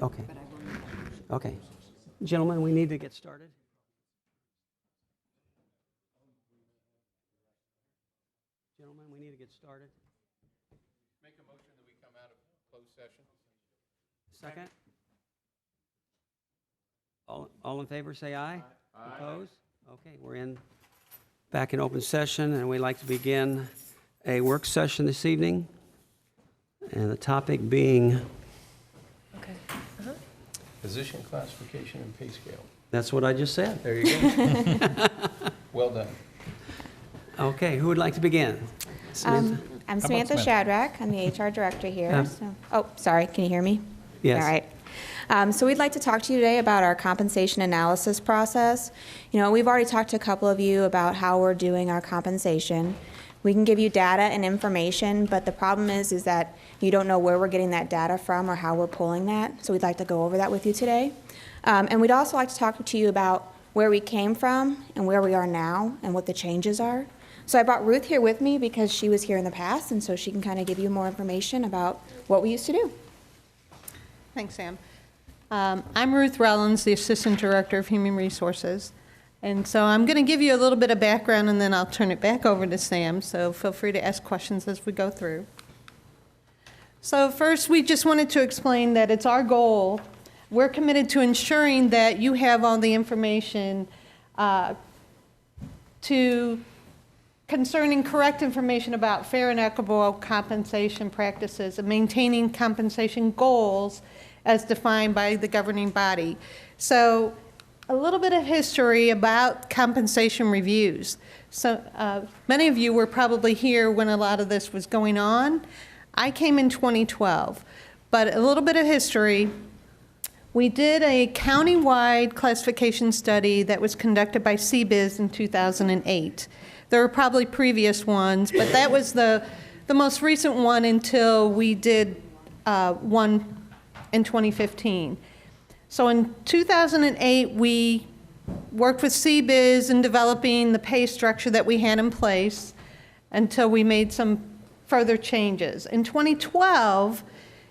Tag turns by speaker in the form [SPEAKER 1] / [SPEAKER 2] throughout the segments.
[SPEAKER 1] Okay. Okay. Gentlemen, we need to get started. Gentlemen, we need to get started.
[SPEAKER 2] Make a motion that we come out of closed session.
[SPEAKER 1] Second? All in favor, say aye.
[SPEAKER 2] Aye.
[SPEAKER 1] Opposed? Okay, we're back in open session, and we'd like to begin a work session this evening. And the topic being,
[SPEAKER 3] Okay.
[SPEAKER 2] Position classification and pay scale.
[SPEAKER 1] that's what I just said.
[SPEAKER 2] There you go. Well done.
[SPEAKER 1] Okay, who would like to begin? Samantha?
[SPEAKER 3] I'm
[SPEAKER 2] about
[SPEAKER 3] Samantha
[SPEAKER 2] Samantha?
[SPEAKER 3] Shadrack. I'm the HR director here. Oh, sorry. Can you hear me?
[SPEAKER 1] Yes.
[SPEAKER 3] All right. So we'd like to talk to you today about our compensation analysis process. You know, we've already talked to a couple of you about how we're doing our compensation. We can give you data and information, but the problem is that you don't know where we're getting that data from or how we're pulling that. So we'd like to go over that with you today. And we'd also like to talk to you about where we came from and where we are now and what the changes are. So I brought Ruth here with me because she was here in the past, and so she can kind of give you more information about what we used to do.
[SPEAKER 4] Thanks, Sam. I'm Ruth Rollins, the Assistant Director of Human Resources. And so I'm going to give you a little bit of background, and then I'll turn it back over to Sam, so feel free to ask questions as we go through. So first, we just wanted to explain that it's our goal. We're committed to ensuring that you have all the information concerning correct information about fair and equitable compensation practices and maintaining compensation goals as defined by the governing body. So a little bit of history about compensation reviews. So many of you were probably here when a lot of this was going on. I came in 2012, but a little bit of history. We did a county-wide classification study that was conducted by CBIZ in 2008. There were probably previous ones, but that was the most recent one until we did one in 2015. So in 2008, we worked with CBIZ in developing the pay structure that we had in place until we made some further changes. In 2012,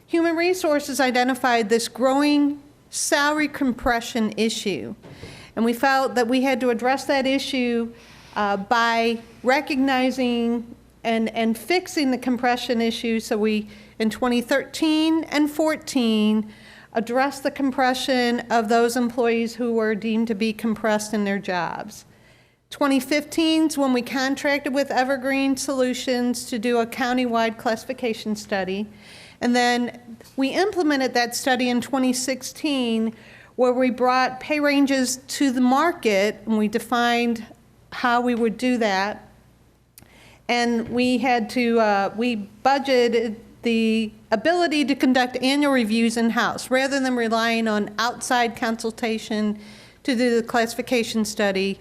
[SPEAKER 4] Human Resources identified this growing salary compression issue, and we felt that we had to address that issue by recognizing and fixing the compression issue. So we, in 2013 and 14, addressed the compression of those employees who were deemed to be compressed in their jobs. 2015 is when we contracted with Evergreen Solutions to do a county-wide classification study. And then we implemented that study in 2016, where we brought pay ranges to the market, and we defined how we would do that. And we had to, we budgeted the ability to conduct annual reviews in-house, rather than relying on outside consultation to do the classification study.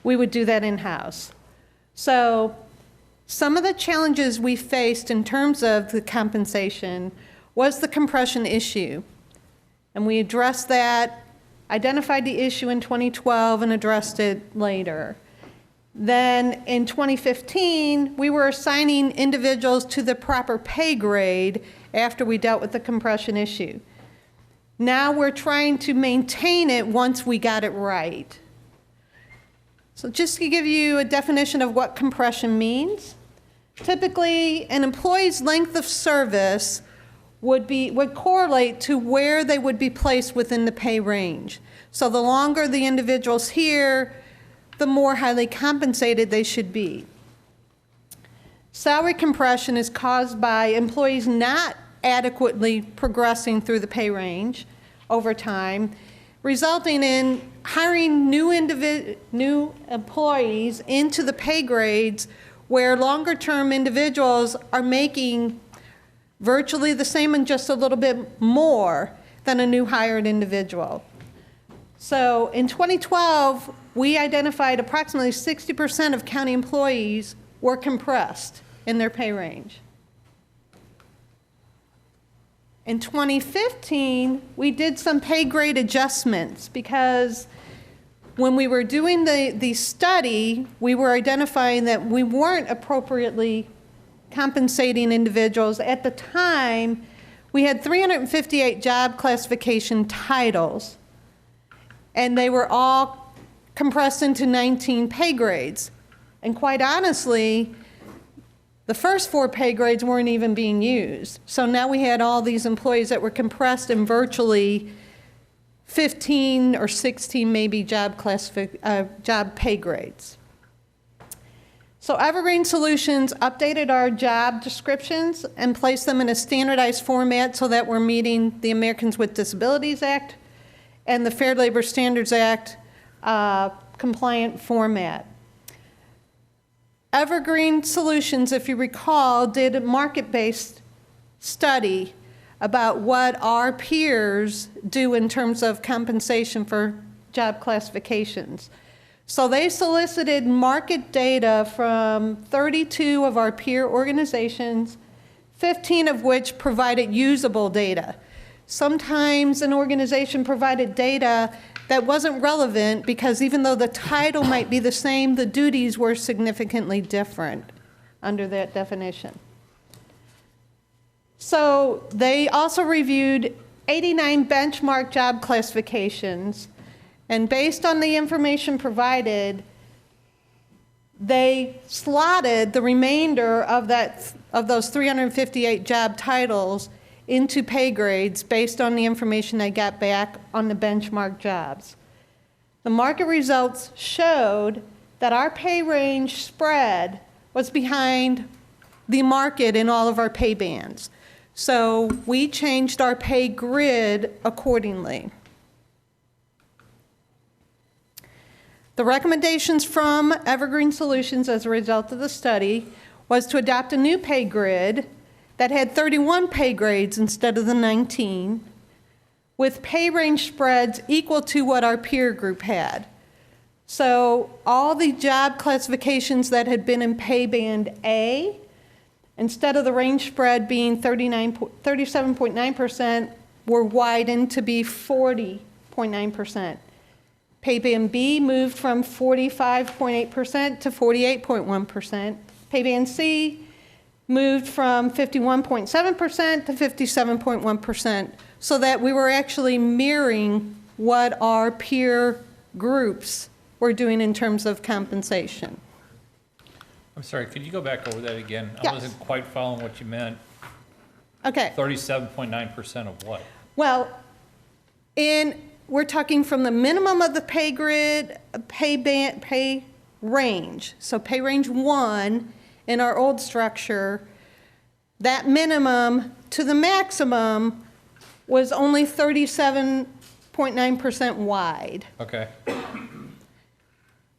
[SPEAKER 4] We would do that in-house. So some of the challenges we faced in terms of the compensation was the compression issue. And we addressed that, identified the issue in 2012, and addressed it later. Then in 2015, we were assigning individuals to the proper pay grade after we dealt with the compression issue. Now we're trying to maintain it once we got it right. So just to give you a definition of what compression means, typically an employee's length of service would correlate to where they would be placed within the pay range. So the longer the individual's here, the more highly compensated they should be. Salary compression is caused by employees not adequately progressing through the pay range over time, resulting in hiring new employees into the pay grades where longer-term individuals are making virtually the same and just a little bit more than a new hired individual. So in 2012, we identified approximately 60% of county employees were compressed in their pay range. In 2015, we did some pay grade adjustments because when we were doing the study, we were identifying that we weren't appropriately compensating individuals. At the time, we had 358 job classification titles, and they were all compressed into 19 pay grades. And quite honestly, the first 4 pay grades weren't even being used. So now we had all these employees that were compressed in virtually 15 or 16 maybe job pay grades. So Evergreen Solutions updated our job descriptions and placed them in a standardized format so that we're meeting the Americans with Disabilities Act and the Fair Labor Standards Act compliant format. Evergreen Solutions, if you recall, did a market-based study about what our peers do in terms of compensation for job classifications. So they solicited market data from 32 of our peer organizations, 15 of which provided usable data. Sometimes an organization provided data that wasn't relevant because even though the title might be the same, the duties were significantly different under that definition. So they also reviewed 89 benchmark job classifications, and based on the information provided, they slotted the remainder of those 358 job titles into pay grades based on the information they got back on the benchmark jobs. The market results showed that our pay range spread was behind the market in all of our pay bands. So we changed our pay grid accordingly. The recommendations from Evergreen Solutions as a result of the study was to adopt a new pay grid that had 31 pay grades instead of the 19, with pay range spreads equal to what our peer group had. So all the job classifications that had been in pay band A, instead of the range spread being 37.9%, were widened to be 40.9%. Pay band B moved from 45.8% to 48.1%. Pay band C moved from 51.7% to 57.1%, so that we were actually mirroring what our peer groups were doing in terms of compensation.
[SPEAKER 2] I'm sorry, could you go back over that again?
[SPEAKER 4] Yes.
[SPEAKER 2] I wasn't quite following what you meant.
[SPEAKER 4] Okay.
[SPEAKER 2] 37.9% of what?
[SPEAKER 4] Well, we're talking from the minimum of the pay grid, pay range. So pay range 1 in our old structure, that minimum to the maximum was only 37.9% wide.
[SPEAKER 2] Okay,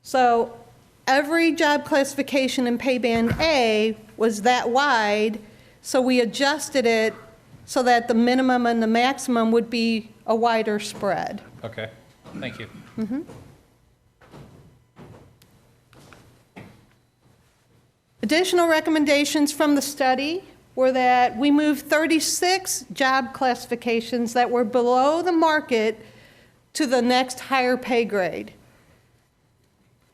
[SPEAKER 4] So every job classification in pay band A was that wide, so we adjusted it so that the minimum and the maximum would be a wider spread.
[SPEAKER 2] okay, thank you.
[SPEAKER 4] Additional recommendations from the study were that we moved 36 job classifications that were below the market to the next higher pay grade.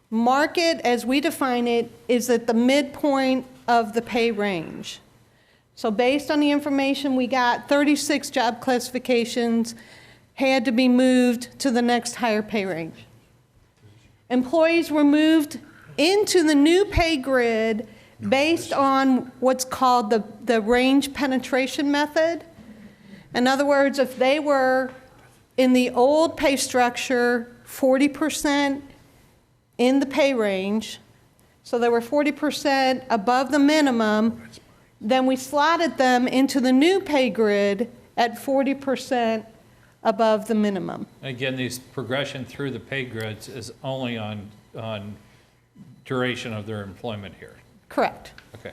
[SPEAKER 4] Market, as we define it, is at the midpoint of the pay range. So based on the information we got, 36 job classifications had to be moved to the next higher pay range. Employees were moved into the new pay grid based on what's called the range penetration method. In other words, if they were in the old pay structure, 40% in the pay range, so they were 40% above the minimum, then we slotted them into the new pay grid at 40% above the minimum.
[SPEAKER 2] Again, this progression through the pay grids is only on duration of their employment here.
[SPEAKER 4] Correct.
[SPEAKER 2] Okay,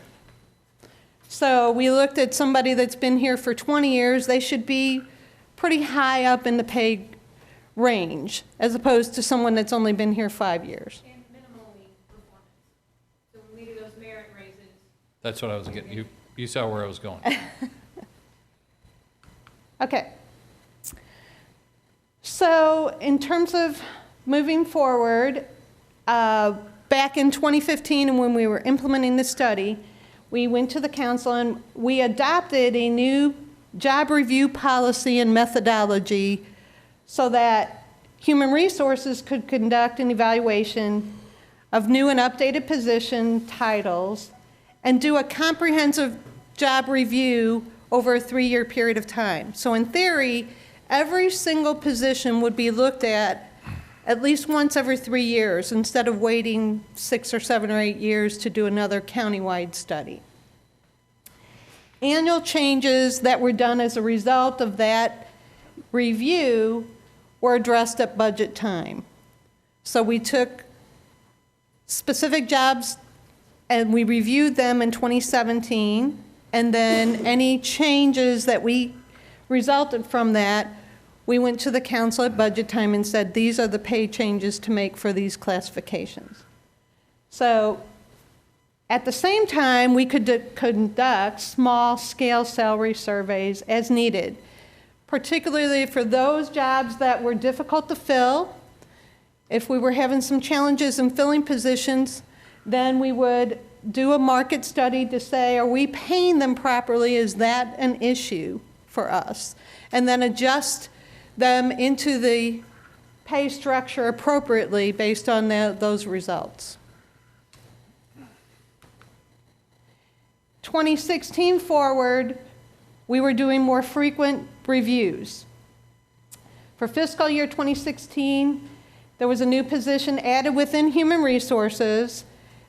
[SPEAKER 4] So we looked at somebody that's been here for 20 years, they should be pretty high up in the pay range, as opposed to someone that's only been here 5 years.
[SPEAKER 5] And minimally performance. So when we do those merit raises,
[SPEAKER 2] that's what I was getting, you saw where I was going.
[SPEAKER 4] Okay. So in terms of moving forward, back in 2015 and when we were implementing the study, we went to the council and we adopted a new job review policy and methodology so that Human Resources could conduct an evaluation of new and updated position titles and do a comprehensive job review over a 3-year period of time. So in theory, every single position would be looked at least once every 3 years instead of waiting 6 or 7 or 8 years to do another countywide study. Annual changes that were done as a result of that review were addressed at budget time. So we took specific jobs and we reviewed them in 2017, and then any changes that we resulted from that, we went to the council at budget time and said, these are the pay changes to make for these classifications. So at the same time, we could conduct small-scale salary surveys as needed, particularly for those jobs that were difficult to fill. If we were having some challenges in filling positions, then we would do a market study to say, are we paying them properly? Is that an issue for us? And then adjust them into the pay structure appropriately based on those results. 2016 forward, we were doing more frequent reviews. For fiscal year 2016, there was a new position added within Human Resources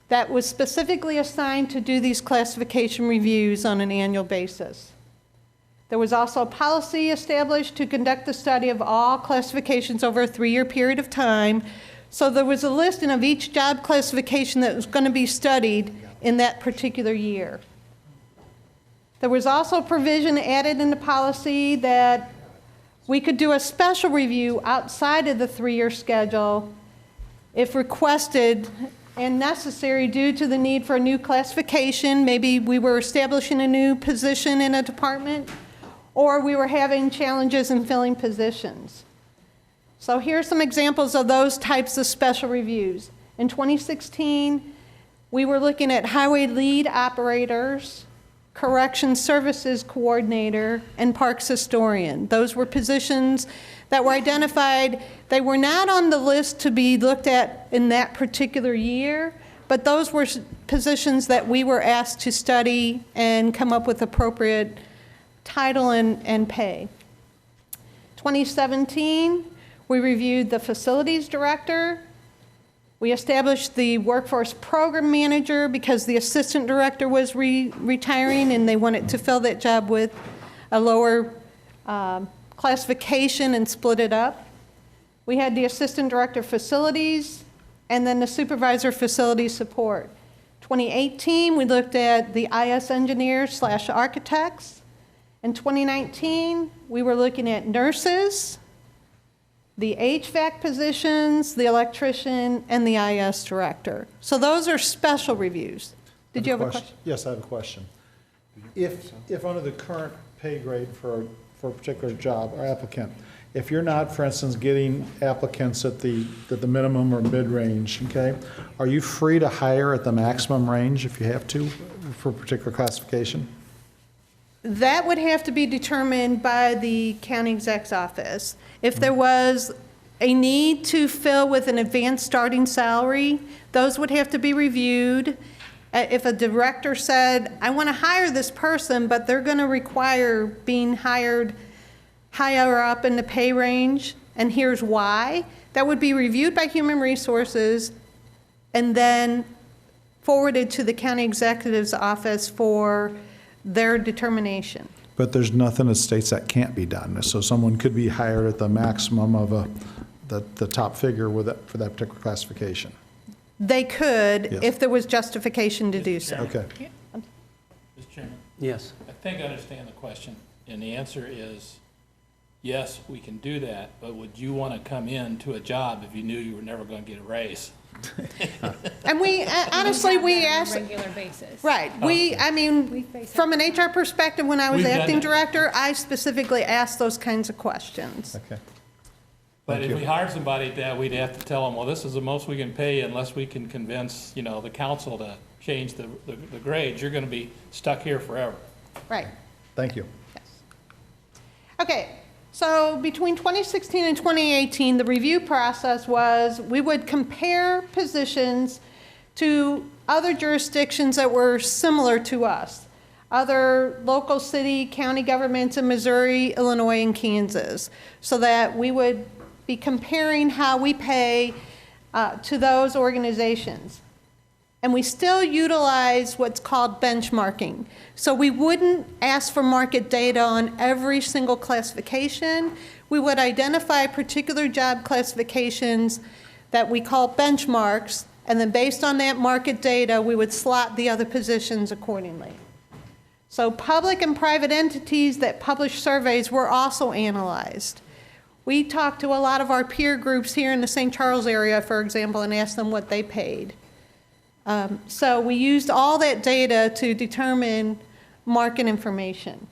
[SPEAKER 4] that was specifically assigned to do these classification reviews on an annual basis. There was also a policy established to conduct the study of all classifications over a 3-year period of time. So there was a listing of each job classification that was going to be studied in that particular year. There was also a provision added in the policy that we could do a special review outside of the 3-year schedule if requested and necessary due to the need for a new classification. Maybe we were establishing a new position in a department, or we were having challenges in filling positions. So here's some examples of those types of special reviews. In 2016, we were looking at highway lead operators, correction services coordinator, and parks historian. Those were positions that were identified. They were not on the list to be looked at in that particular year, but those were positions that we were asked to study and come up with appropriate title and pay. 2017, we reviewed the facilities director. We established the workforce program manager because the assistant director was retiring and they wanted to fill that job with a lower classification and split it up. We had the assistant director of facilities and then the supervisor of facility support. 2018, we looked at the IS engineers / architects. In 2019, we were looking at nurses, the HVAC positions, the electrician, and the IS director. So those are special reviews. Did you have a question?
[SPEAKER 6] Yes, I have a question. If under the current pay grade for a particular job or applicant, if you're not, for instance, getting applicants at the minimum or mid-range, okay, are you free to hire at the maximum range if you have to for a particular classification?
[SPEAKER 4] That would have to be determined by the county exec's office. If there was a need to fill with an advanced starting salary, those would have to be reviewed. If a director said, I want to hire this person, but they're going to require being hired higher up in the pay range, and here's why, that would be reviewed by Human Resources and then forwarded to the county executive's office for their determination.
[SPEAKER 6] But there's nothing that states that can't be done. So someone could be hired at the maximum of the top figure for that particular classification.
[SPEAKER 4] They could,
[SPEAKER 6] Yes.
[SPEAKER 4] if there was justification to do so.
[SPEAKER 6] Okay.
[SPEAKER 7] Mr. Chairman,
[SPEAKER 1] Yes.
[SPEAKER 7] I think I understand the question, and the answer is, yes, we can do that, but would you want to come in to a job if you knew you were never going to get a raise?
[SPEAKER 4] And we, honestly, we
[SPEAKER 5] On
[SPEAKER 4] asked,
[SPEAKER 5] a regular basis.
[SPEAKER 4] right, I mean,
[SPEAKER 5] face
[SPEAKER 4] from an HR perspective, when I was
[SPEAKER 7] We've done
[SPEAKER 4] acting
[SPEAKER 7] that.
[SPEAKER 4] director, I specifically asked those kinds of questions.
[SPEAKER 6] Okay.
[SPEAKER 7] But
[SPEAKER 6] Thank
[SPEAKER 7] if
[SPEAKER 6] you.
[SPEAKER 7] we hired somebody that, we'd have to tell them, well, this is the most we can pay unless we can convince, the council to change the grades. You're going to be stuck here forever.
[SPEAKER 4] Right,
[SPEAKER 6] Thank you.
[SPEAKER 4] yes. Okay, so between 2016 and 2018, the review process was we would compare positions to other jurisdictions that were similar to us, other local city, county governments in Missouri, Illinois, and Kansas, so that we would be comparing how we pay to those organizations. And we still utilize what's called benchmarking. So we wouldn't ask for market data on every single classification. We would identify particular job classifications that we call benchmarks, and then based on that market data, we would slot the other positions accordingly. So public and private entities that publish surveys were also analyzed. We talked to a lot of our peer groups here in the St. Charles area, for example, and asked them what they paid. So we used all that data to determine market information.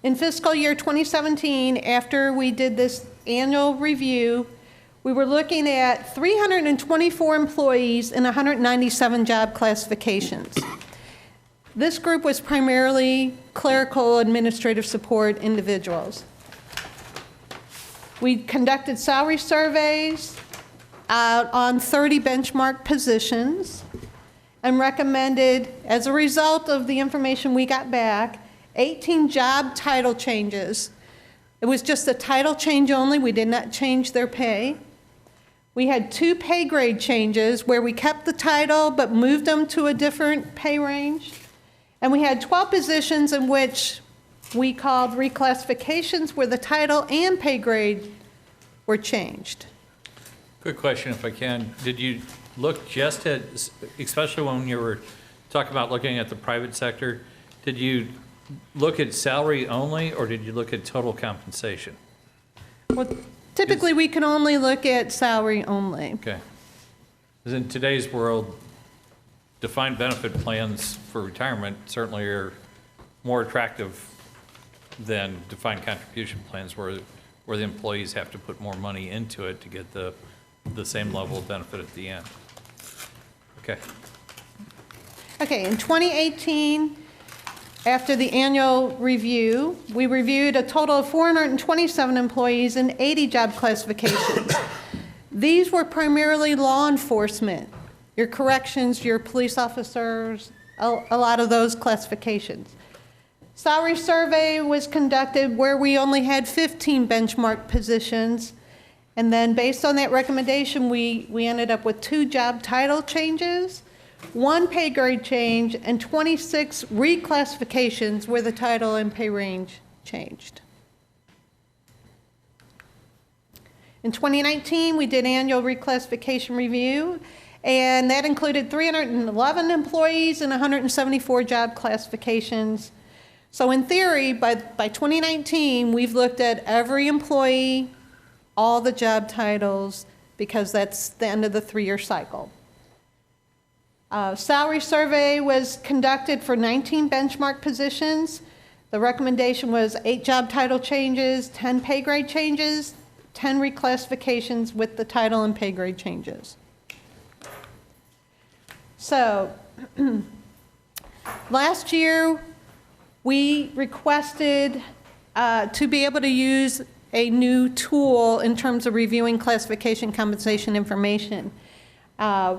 [SPEAKER 4] In fiscal year 2017, after we did this annual review, we were looking at 324 employees in 197 job classifications. This group was primarily clerical administrative support individuals. We conducted salary surveys on 30 benchmark positions and recommended, as a result of the information we got back, 18 job title changes. It was just a title change only. We did not change their pay. We had 2 pay grade changes where we kept the title but moved them to a different pay range. And we had 12 positions in which we called reclassifications where the title and pay grade were changed.
[SPEAKER 2] Quick question, if I can. Did you look just at, especially when you were talking about looking at the private sector, did you look at salary only, or did you look at total compensation?
[SPEAKER 4] Well, typically we can only look at salary only.
[SPEAKER 2] Okay. Because in today's world, defined benefit plans for retirement certainly are more attractive than defined contribution plans where the employees have to put more money into it to get the same level of benefit at the end. Okay.
[SPEAKER 4] Okay, in 2018, after the annual review, we reviewed a total of 427 employees in 80 job classifications. These were primarily law enforcement, your corrections, your police officers, a lot of those classifications. Salary survey was conducted where we only had 15 benchmark positions. And then based on that recommendation, we ended up with 2 job title changes, 1 pay grade change, and 26 reclassifications where the title and pay range changed. In 2019, we did annual reclassification review, and that included 311 employees and 174 job classifications. So in theory, by 2019, we've looked at every employee, all the job titles, because that's the end of the 3-year cycle. Salary survey was conducted for 19 benchmark positions. The recommendation was 8 job title changes, 10 pay grade changes, 10 reclassifications with the title and pay grade changes. So last year, we requested to be able to use a new tool in terms of reviewing classification compensation information.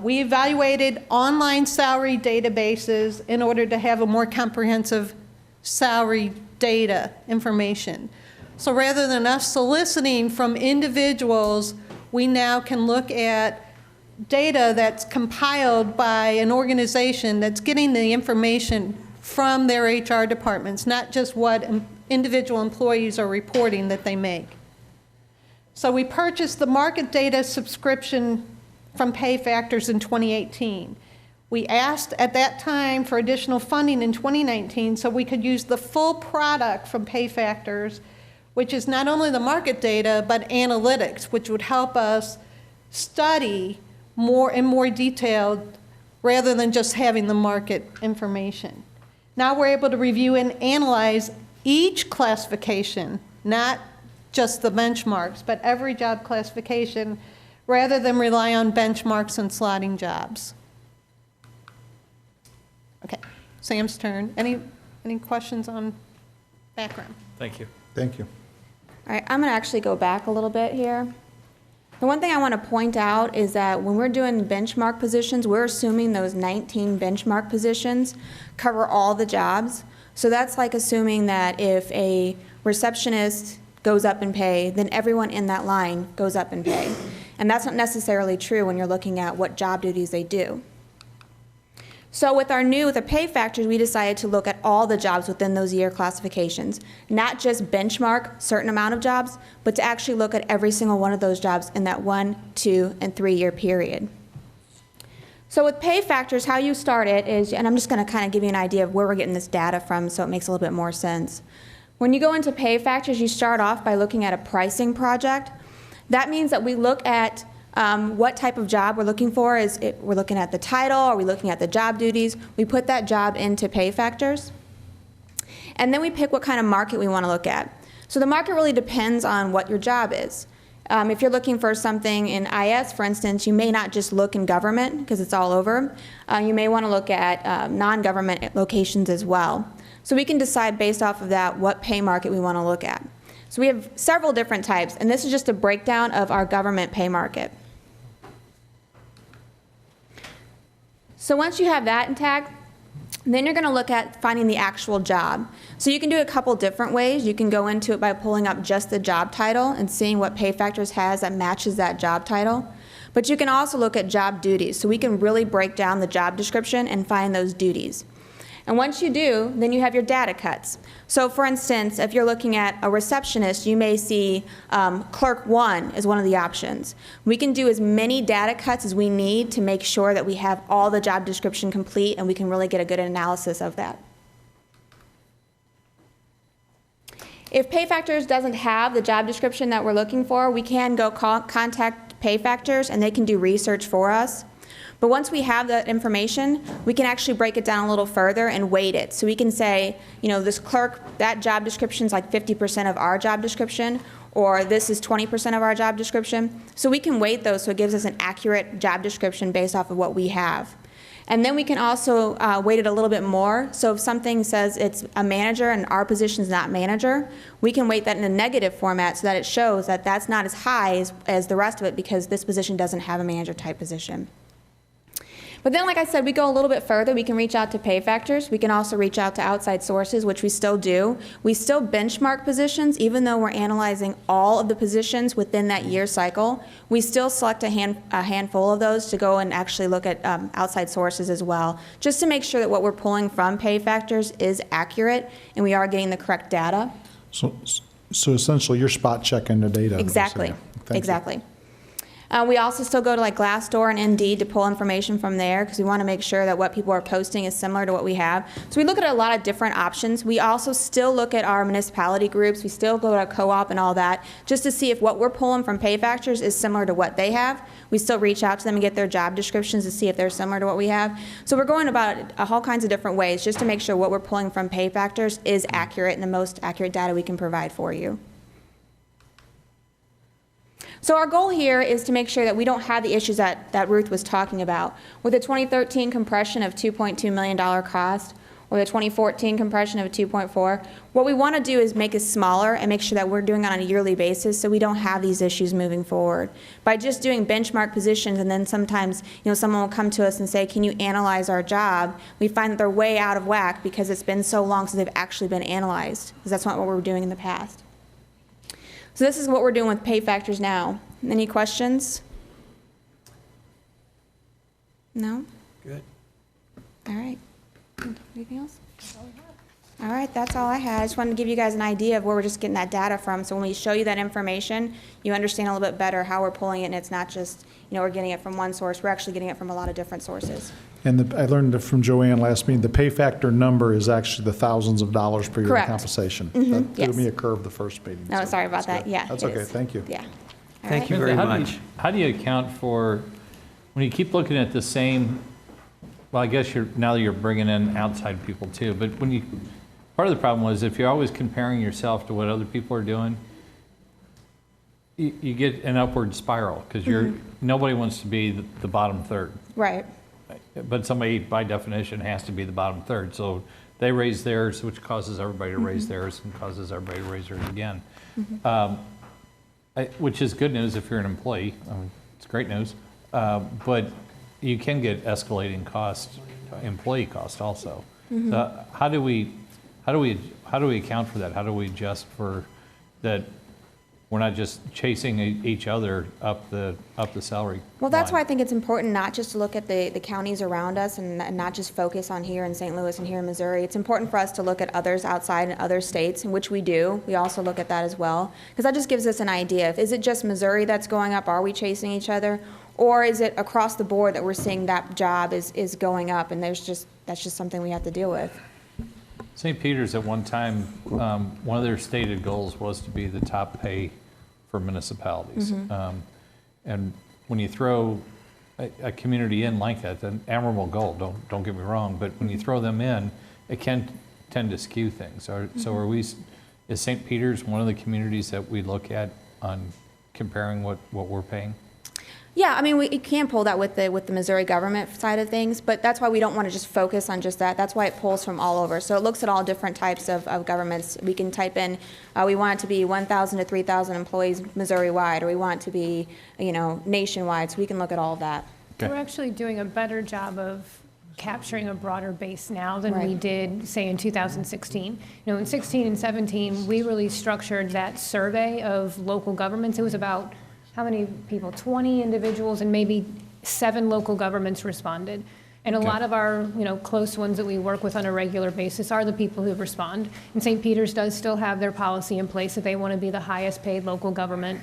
[SPEAKER 4] We evaluated online salary databases in order to have a more comprehensive salary data information. So rather than us soliciting from individuals, we now can look at data that's compiled by an organization that's getting the information from their HR departments, not just what individual employees are reporting that they make. So we purchased the market data subscription from PayFactors in 2018. We asked at that time for additional funding in 2019 so we could use the full product from PayFactors, which is not only the market data, but analytics, which would help us study more and more detailed rather than just having the market information. Now we're able to review and analyze each classification, not just the benchmarks, but every job classification, rather than rely on benchmarks and slotting jobs. Okay, Sam's turn. Any questions on background.
[SPEAKER 2] Thank you.
[SPEAKER 6] Thank you.
[SPEAKER 3] All right, I'm going to actually go back a little bit here. The one thing I want to point out is that when we're doing benchmark positions, we're assuming those 19 benchmark positions cover all the jobs. So that's like assuming that if a receptionist goes up in pay, then everyone in that line goes up in pay. And that's not necessarily true when you're looking at what job duties they do. So with the pay factors, we decided to look at all the jobs within those year classifications, not just benchmark certain amount of jobs, but to actually look at every single one of those jobs in that 1, 2, and 3 year period. So with pay factors, how you start it is, and I'm just going to kind of give you an idea of where we're getting this data from so it makes a little bit more sense. When you go into pay factors, you start off by looking at a pricing project. That means that we look at what type of job we're looking for. We're looking at the title, are we looking at the job duties? We put that job into pay factors. And then we pick what kind of market we want to look at. So the market really depends on what your job is. If you're looking for something in IS, for instance, you may not just look in government because it's all over. You may want to look at non-government locations as well. So we can decide based off of that what pay market we want to look at. So we have several different types, and this is just a breakdown of our government pay market. So once you have that intact, then you're going to look at finding the actual job. So you can do a couple different ways. You can go into it by pulling up just the job title and seeing what pay factors has that matches that job title. But you can also look at job duties. So we can really break down the job description and find those duties. And once you do, then you have your data cuts. So for instance, if you're looking at a receptionist, you may see clerk 1 is one of the options. We can do as many data cuts as we need to make sure that we have all the job description complete and we can really get a good analysis of that. If Pay Factors doesn't have the job description that we're looking for, we can go contact Pay Factors and they can do research for us. But once we have that information, we can actually break it down a little further and weight it. So we can say, you know, this clerk, that job description is like 50% of our job description, or this is 20% of our job description. So we can weight those so it gives us an accurate job description based off of what we have. And then we can also weight it a little bit more. So if something says it's a manager and our position is not manager, we can weight that in a negative format so that it shows that that's not as high as the rest of it because this position doesn't have a manager type position. But then, like I said, we go a little bit further. We can reach out to pay factors. We can also reach out to outside sources, which we still do. We still benchmark positions, even though we're analyzing all of the positions within that year cycle. We still select a handful of those to go and actually look at outside sources as well, just to make sure that what we're pulling from pay factors is accurate and we are getting the correct data.
[SPEAKER 6] So essentially, you're spot checking the data.
[SPEAKER 3] Exactly.
[SPEAKER 6] Thank you.
[SPEAKER 3] Exactly. We also still go to like Glassdoor and Indeed to pull information from there because we want to make sure that what people are posting is similar to what we have. So we look at a lot of different options. We also still look at our municipality groups. We still go to a co-op and all that just to see if what we're pulling from pay factors is similar to what they have. We still reach out to them and get their job descriptions to see if they're similar to what we have. So we're going about all kinds of different ways just to make sure what we're pulling from pay factors is accurate and the most accurate data we can provide for you. So our goal here is to make sure that we don't have the issues that Ruth was talking about. With the 2013 compression of $2.2 million cost, or the 2014 compression of 2.4, what we want to do is make it smaller and make sure that we're doing it on a yearly basis so we don't have these issues moving forward. By just doing benchmark positions and then sometimes someone will come to us and say, can you analyze our job? We find that they're way out of whack because it's been so long since they've actually been analyzed, because that's not what we were doing in the past. So this is what we're doing with pay factors now. Any questions? No?
[SPEAKER 1] Good.
[SPEAKER 3] All right. Anything else? All right, that's all I had. I just wanted to give you guys an idea of where we're just getting that data from. So when we show you that information, you understand a little bit better how we're pulling it, and it's not just, we're getting it from one source. We're actually getting it from a lot of different sources.
[SPEAKER 6] And I learned from Joanne last meeting, the pay factor number is actually the thousands of dollars per year
[SPEAKER 3] Correct.
[SPEAKER 6] compensation.
[SPEAKER 3] Mm-hmm.
[SPEAKER 6] That
[SPEAKER 3] Yes.
[SPEAKER 6] threw me a curve the first meeting.
[SPEAKER 3] No,
[SPEAKER 6] so
[SPEAKER 3] sorry about
[SPEAKER 6] that's
[SPEAKER 3] that.
[SPEAKER 6] good.
[SPEAKER 3] Yeah,
[SPEAKER 6] That's
[SPEAKER 3] it
[SPEAKER 6] okay,
[SPEAKER 3] is.
[SPEAKER 6] thank you.
[SPEAKER 3] Yeah. All
[SPEAKER 1] Thank
[SPEAKER 3] right.
[SPEAKER 1] you very
[SPEAKER 2] How do
[SPEAKER 1] much.
[SPEAKER 2] How do you account for, when you keep looking at the same, well, I guess now you're bringing in outside people too, but part of the problem was if you're always comparing yourself to what other people are doing, you get an upward spiral because nobody wants to be the bottom third.
[SPEAKER 3] Right.
[SPEAKER 2] But somebody, by definition, has to be the bottom third. So they raise theirs, which causes everybody to raise theirs and causes everybody to raise theirs again. Which is good news if you're an employee. I mean, it's great news. But you can get escalating cost, employee cost also. So how do we account for that? How do we adjust for that? We're not just chasing each other up the salary.
[SPEAKER 3] Well, that's why
[SPEAKER 2] line.
[SPEAKER 3] I think it's important not just to look at the counties around us and not just focus on here in St. Louis and here in Missouri. It's important for us to look at others outside in other states, in which we do. We also look at that as well, because that just gives us an idea. Is it just Missouri that's going up? Are we chasing each other? Or is it across the board that we're seeing that job is going up, and that's just something we have to deal with?
[SPEAKER 2] St. Peter's at one time, one of their stated goals was to be the top pay for municipalities. And when you throw a community in like that, an admirable goal, don't get me wrong, but when you throw them in, it can tend to skew things. So is St. Peter's one of the communities that we look at on comparing what we're paying?
[SPEAKER 3] Yeah, I mean, we can pull that with the Missouri government side of things, but that's why we don't want to just focus on just that. That's why it pulls from all over. So it looks at all different types of governments. We can type in, we want it to be 1,000 to 3,000 employees Missouri-wide, or we want it to be, nationwide, so we can look at all of that.
[SPEAKER 2] Okay.
[SPEAKER 5] We're actually doing a better job of capturing a broader base now than we
[SPEAKER 3] Right.
[SPEAKER 5] did, say, in 2016. In 16 and 17, we really structured that survey of local governments. It was about how many people? 20 individuals, and maybe 7 local governments responded. And a lot of our, close ones that we work with on a regular basis are the people who respond. And St. Peter's does still have their policy in place that they want to be the highest paid local government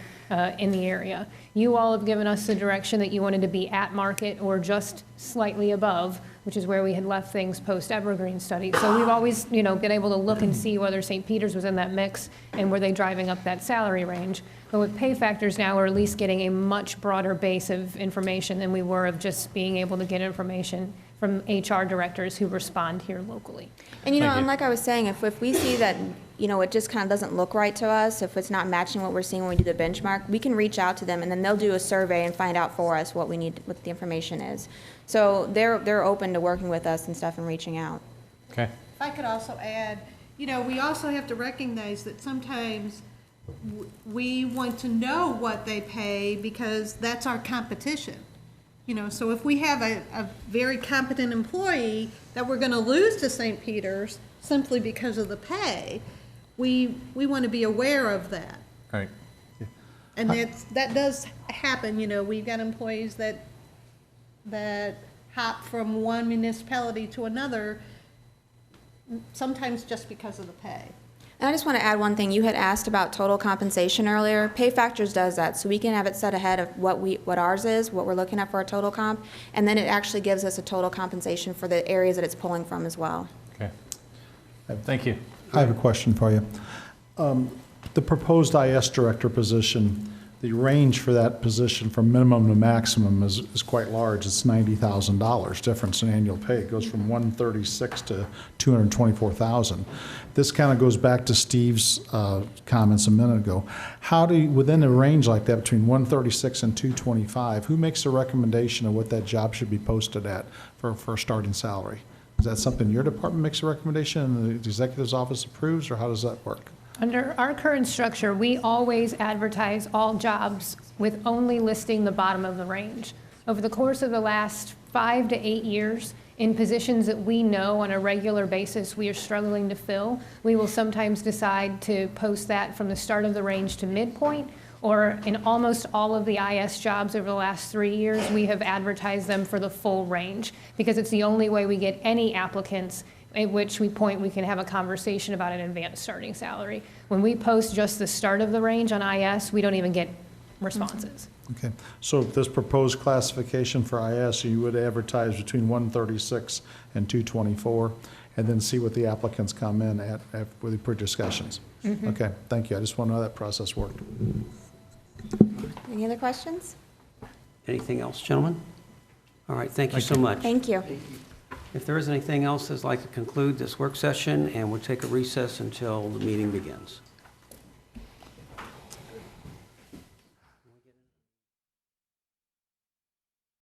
[SPEAKER 5] in the area. You all have given us the direction that you wanted to be at market or just slightly above, which is where we had left things post-Evergreen study. So we've always, been able to look and see whether St. Peter's was in that mix and were they driving up that salary range. But with pay factors now, we're at least getting a much broader base of information than we were of just being able to get information from HR directors who respond here locally.
[SPEAKER 3] And
[SPEAKER 2] Thank you.
[SPEAKER 3] and like I was saying, if we see that, it just kind of doesn't look right to us, if it's not matching what we're seeing when we do the benchmark, we can reach out to them, and then they'll do a survey and find out for us what we need, what the information is. So they're open to working with us and stuff and reaching out.
[SPEAKER 2] Okay.
[SPEAKER 4] If I could also add, we also have to recognize that sometimes we want to know what they pay because that's our competition. So if we have a very competent employee that we're going to lose to St. Peter's simply because of the pay, we want to be aware of that.
[SPEAKER 2] Right.
[SPEAKER 4] And that does happen, we've got employees that hop from one municipality to another, sometimes just because of the pay.
[SPEAKER 3] And I just want to add one thing. You had asked about total compensation earlier. Pay Factors does that, so we can have it set ahead of what ours is, what we're looking at for our total comp, and then it actually gives us a total compensation for the areas that it's pulling from as well.
[SPEAKER 2] Okay. Thank you.
[SPEAKER 6] I have a question for you. The proposed IS director position, the range for that position from minimum to maximum is quite large. It's $90,000 difference in annual pay. It goes from $136,000 to $224,000. This kind of goes back to Steve's comments a minute ago. How do you, within a range like that between $136,000 and $225,000, who makes a recommendation of what that job should be posted at for a starting salary? Is that something your department makes a recommendation and the executive's office approves, or how does that work?
[SPEAKER 5] Under our current structure, we always advertise all jobs with only listing the bottom of the range. Over the course of the last 5 to 8 years, in positions that we know on a regular basis we are struggling to fill, we will sometimes decide to post that from the start of the range to midpoint, or in almost all of the IS jobs over the last 3 years, we have advertised them for the full range, because it's the only way we get any applicants at which we can have a conversation about an advanced starting salary. When we post just the start of the range on IS, we don't even get responses.
[SPEAKER 6] Okay, so this proposed classification for IS, you would advertise between 136 and 224, and then see what the applicants come in at with the pre-discussions. Okay, thank you. I just want to know how that process worked.
[SPEAKER 3] Any other questions?
[SPEAKER 1] Anything else, gentlemen? All right, thank you so much.
[SPEAKER 3] Thank you.
[SPEAKER 1] If there is anything else, I'd like to conclude this work session, and we'll take a recess until the meeting begins.